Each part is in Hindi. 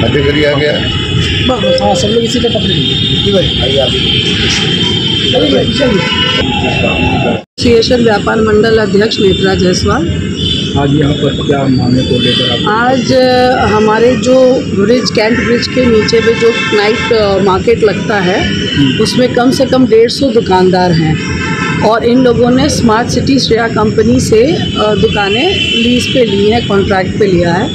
कर दिया गया। सब लोग इसी का एसोसिएशन व्यापार मंडल अध्यक्ष नेत्रा जायसवाल। आज यहाँ पर क्या मामले को लेकर आज हमारे जो ब्रिज कैंट ब्रिज के नीचे पे जो नाइट मार्केट लगता है उसमें कम से कम 150 दुकानदार हैं और इन लोगों ने स्मार्ट सिटी श्रेया कंपनी से दुकानें लीज पे ली हैं, कॉन्ट्रैक्ट पे लिया है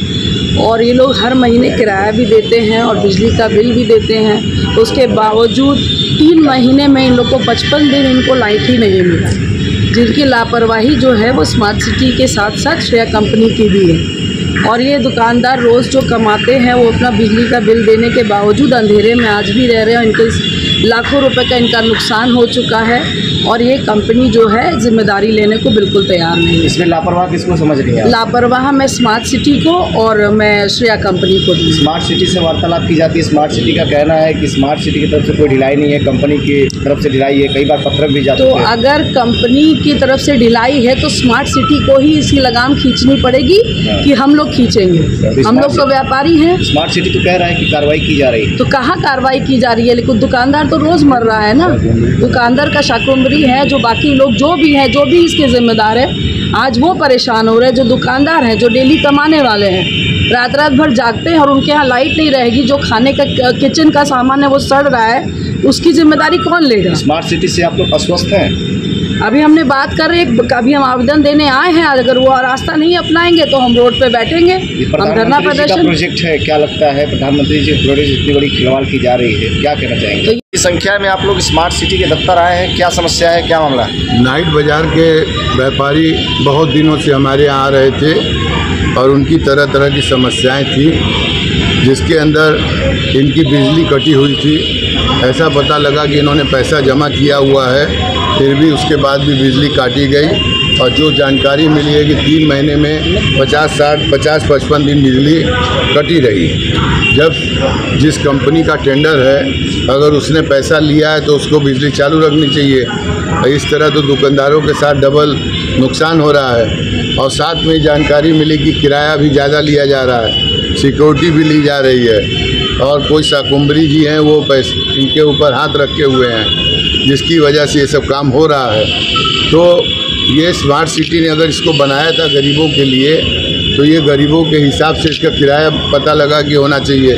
और ये लोग हर महीने किराया भी देते हैं और बिजली का बिल भी देते हैं। उसके बावजूद 3 महीने में इन लोग को 55 दिन इनको लाइट ही नहीं मिला, जिनकी लापरवाही जो है वो स्मार्ट सिटी के साथ साथ श्रेया कंपनी की भी है। और ये दुकानदार रोज़ जो कमाते हैं वो अपना बिजली का बिल देने के बावजूद अंधेरे में आज भी रह रहे हैं। इनके लाखों रुपए का इनका नुकसान हो चुका है और ये कंपनी जो है जिम्मेदारी लेने को बिल्कुल तैयार नहीं है। इसमें लापरवाह किसको समझ रही है? लापरवाह मैं स्मार्ट सिटी को और मैं श्रेया कंपनी को दी। स्मार्ट सिटी से वार्तालाप की जाती है। स्मार्ट सिटी का कहना है कि स्मार्ट सिटी की तरफ से कोई ढिलाई नहीं है, कंपनी की तरफ से ढिलाई है। कई बार पत्रक भी जाते हैं। तो अगर कंपनी की तरफ से ढिलाई है तो स्मार्ट सिटी को ही इसकी लगाम खींचनी पड़ेगी कि हम लोग खींचेंगे। हम लोग तो व्यापारी हैं। स्मार्ट सिटी तो कह रहा है कि कार्रवाई की जा रही है। तो कहाँ कार्रवाई की जा रही है? लेकिन दुकानदार तो रोज़ मर रहा है ना। दुकानदार का शाकुम्भरी है, जो बाकी लोग जो भी हैं, जो भी इसके जिम्मेदार है, आज वो परेशान हो रहे हैं। जो दुकानदार हैं, जो डेली कमाने वाले हैं, रात भर जागते हैं और उनके यहाँ लाइट नहीं रहेगी, जो खाने का किचन का सामान है वो सड़ रहा है, उसकी जिम्मेदारी कौन लेगा? स्मार्ट सिटी से आप लोग अस्वस्थ हैं? अभी हमने बात कर रहे हैं, अभी हम आवेदन देने आए हैं। अगर वो रास्ता नहीं अपनाएंगे तो हम रोड पे बैठेंगे, हम धरना प्रदर्शन। प्रोजेक्ट है, क्या लगता है प्रधानमंत्री जी प्रोजेक्ट इतनी बड़ी खिलवाड़ की जा रही है, क्या कहना चाहेंगे? तो संख्या में आप लोग स्मार्ट सिटी के दफ्तर आए हैं, क्या समस्या है, क्या मामला है? नाइट बाज़ार के व्यापारी बहुत दिनों से हमारे यहाँ आ रहे थे और उनकी तरह तरह की समस्याएं थी, जिसके अंदर इनकी बिजली कटी हुई थी। ऐसा पता लगा कि इन्होंने पैसा जमा किया हुआ है, फिर भी उसके बाद भी बिजली काटी गई। और जो जानकारी मिली है कि 3 महीने में 50-55 दिन बिजली कटी रही। जब जिस कंपनी का टेंडर है, अगर उसने पैसा लिया है तो उसको बिजली चालू रखनी चाहिए। इस तरह तो दुकानदारों के साथ डबल नुकसान हो रहा है। और साथ में जानकारी मिली कि किराया भी ज़्यादा लिया जा रहा है, सिक्योरिटी भी ली जा रही है और कोई शाकुम्भरी जी हैं वो पैसे इनके ऊपर हाथ रखे हुए हैं, जिसकी वजह से ये सब काम हो रहा है। तो ये स्मार्ट सिटी ने अगर इसको बनाया था गरीबों के लिए, तो ये गरीबों के हिसाब से इसका किराया पता लगा कि होना चाहिए।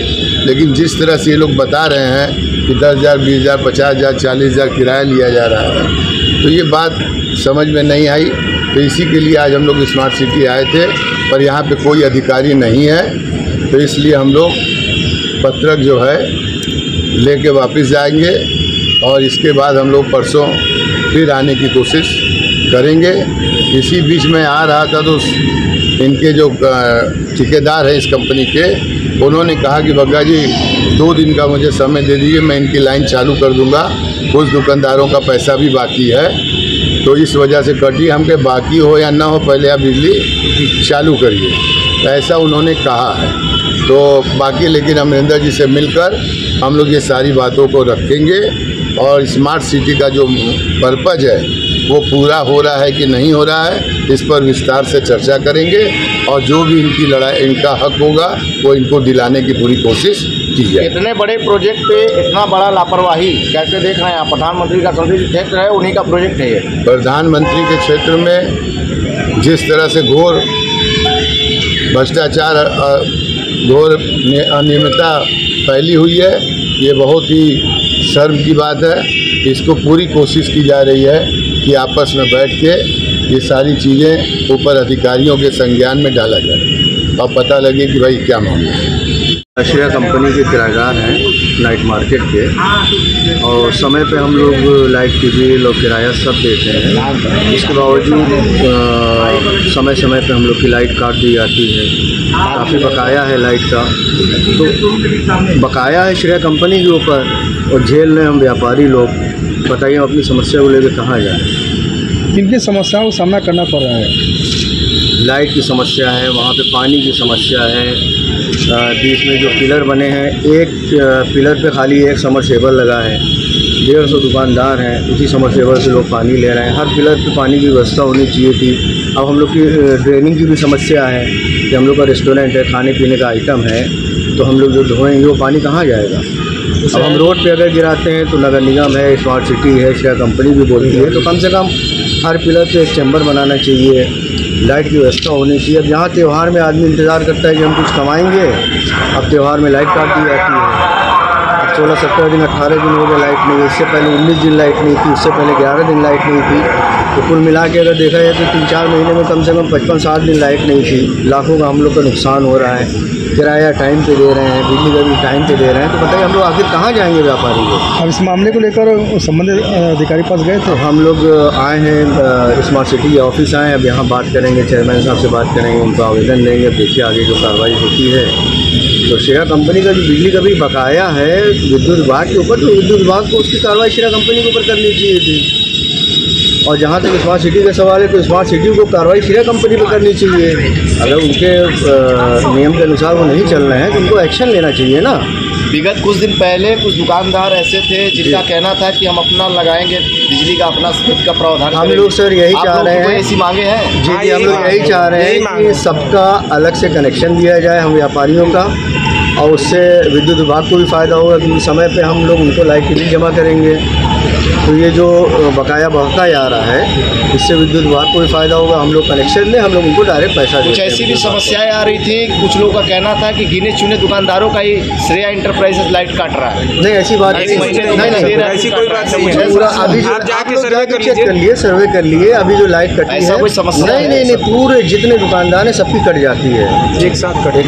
लेकिन जिस तरह से ये लोग बता रहे हैं कि 10,000, 20,000, 50,000, 40,000 किराया लिया जा रहा है, तो ये बात समझ में नहीं आई। तो इसी के लिए आज हम लोग स्मार्ट सिटी आए थे, पर यहाँ पे कोई अधिकारी नहीं है, तो इसलिए हम लोग पत्रक जो है लेके वापस जाएंगे और इसके बाद हम लोग परसों फिर आने की कोशिश करेंगे। इसी बीच में आ रहा था तो इनके जो ठेकेदार हैं इस कंपनी के, उन्होंने कहा कि बग्गा जी 2 दिन का मुझे समय दे दीजिए, मैं इनकी लाइन चालू कर दूंगा। कुछ दुकानदारों का पैसा भी बाकी है, तो इस वजह से कटी। हमके बाकी हो या ना हो, पहले आप बिजली चालू करिए, ऐसा उन्होंने कहा है। तो बाकी लेकिन अमरिंदर जी से मिलकर हम लोग ये सारी बातों को रखेंगे और स्मार्ट सिटी का जो पर्पज़ है वो पूरा हो रहा है कि नहीं हो रहा है, इस पर विस्तार से चर्चा करेंगे और जो भी इनकी लड़ाई, इनका हक होगा वो इनको दिलाने की पूरी कोशिश की जाए। इतने बड़े प्रोजेक्ट पे इतना बड़ा लापरवाही कैसे देख रहे हैं आप? प्रधानमंत्री का संसदीय क्षेत्र है, उन्हीं का प्रोजेक्ट है ये। प्रधानमंत्री के क्षेत्र में जिस तरह से घोर भ्रष्टाचार, घोर अनियमितता फैली हुई है, ये बहुत ही शर्म की बात है। इसको पूरी कोशिश की जा रही है कि आपस में बैठ के ये सारी चीज़ें ऊपर अधिकारियों के संज्ञान में डाला जाए और पता लगे कि भाई क्या मामला है। श्रेया कंपनी के किराएदार हैं नाइट मार्केट के, और समय पे हम लोग लाइट की बिल और किराया सब देते हैं। इसके बावजूद समय समय पे हम लोग की लाइट काट दी जाती है। काफ़ी बकाया है लाइट का, तो बकाया है श्रेया कंपनी के ऊपर और झेल रहे हम व्यापारी लोग। बताइए अपनी समस्या को लेकर कहाँ जाए? किन समस्याओं का सामना करना पड़ रहा है? लाइट की समस्या है, वहाँ पे पानी की समस्या है, बीच में जो पिलर बने हैं, एक पिलर पे खाली एक समरसेबल लगा है, 150 दुकानदार हैं, उसी समरसेबल से लोग पानी ले रहे हैं। हर पिलर पे पानी की व्यवस्था होनी चाहिए थी। अब हम लोग की ड्रेनिंग की भी समस्या है कि हम लोग का रेस्टोरेंट है, खाने पीने का आइटम है, तो हम लोग जो धोएंगे वो पानी कहाँ जाएगा। अब हम रोड पे अगर गिराते हैं तो नगर निगम है, स्मार्ट सिटी है, शेयर कंपनी भी बोलती है, तो कम से कम हर पिलर पे एक चैम्बर बनाना चाहिए, लाइट की व्यवस्था होनी चाहिए। अब यहाँ त्यौहार में आदमी इंतज़ार करता है कि हम कुछ कमाएंगे, अब त्यौहार में लाइट काट दी जाती है। अब 16-17 दिन 18 दिन हो गए लाइट नहीं, इससे पहले 19 दिन लाइट नहीं थी, उससे पहले 11 दिन लाइट नहीं थी। तो कुल मिला के अगर देखा जाए तो 3-4 महीने में कम से कम 55-60 दिन लाइट नहीं थी। लाखों का हम लोग का नुकसान हो रहा है। किराया टाइम पे दे रहे हैं, बिजली का भी टाइम पे दे रहे हैं, तो बताइए हम लोग आखिर कहाँ जाएंगे व्यापारी लोग। अब इस मामले को लेकर संबंधित अधिकारी पास गए थे। हम लोग आए हैं, स्मार्ट सिटी के ऑफिस आए हैं, अब यहाँ बात करेंगे, चेयरमैन साहब से बात करेंगे, उनको आवेदन देंगे, अब देखिए आगे जो कार्रवाई होती है। तो शेरा कंपनी का जो बिजली का भी बकाया है विद्युत विभाग के ऊपर, तो विद्युत विभाग को उसकी कार्रवाई शेरा कंपनी के ऊपर करनी चाहिए थी। और जहाँ तक स्मार्ट सिटी का सवाल है तो स्मार्ट सिटी को कार्रवाई शेरा कंपनी पर करनी चाहिए। अगर उनके नियम के अनुसार वो नहीं चल रहे हैं तो उनको एक्शन लेना चाहिए ना। विगत कुछ दिन पहले कुछ दुकानदार ऐसे थे जिनका कहना था कि हम अपना लगाएंगे बिजली का, अपना खुद का प्रावधान हम लोग सर यही चाह रहे हैं, ऐसी मांगे हैं। जी जी, हम लोग यही चाह रहे हैं कि सबका अलग से कनेक्शन दिया जाए हम व्यापारियों का, और उससे विद्युत विभाग को भी फ़ायदा होगा क्योंकि समय पे हम लोग उनको लाइट की बिल जमा करेंगे। तो ये जो बकाया बढ़ता जा रहा है इससे विद्युत विभाग को भी फ़ायदा होगा, हम लोग कनेक्शन दें, हम लोग उनको डायरेक्ट पैसा दें। कुछ ऐसी भी समस्याएं आ रही थी, कुछ लोगों का कहना था कि गिने चुने दुकानदारों का ही श्रेया इंटरप्राइजेस लाइट काट रहा है। नहीं ऐसी बात नहीं, ऐसी कोई बात नहीं है। पूरा अभी आप जाके चेक कर लिए, सर्वे कर लिए, अभी जो लाइट कटी है ऐसा कोई समस्या नहीं, पूरे जितने दुकानदार हैं सबकी कट जाती है, एक साथ कट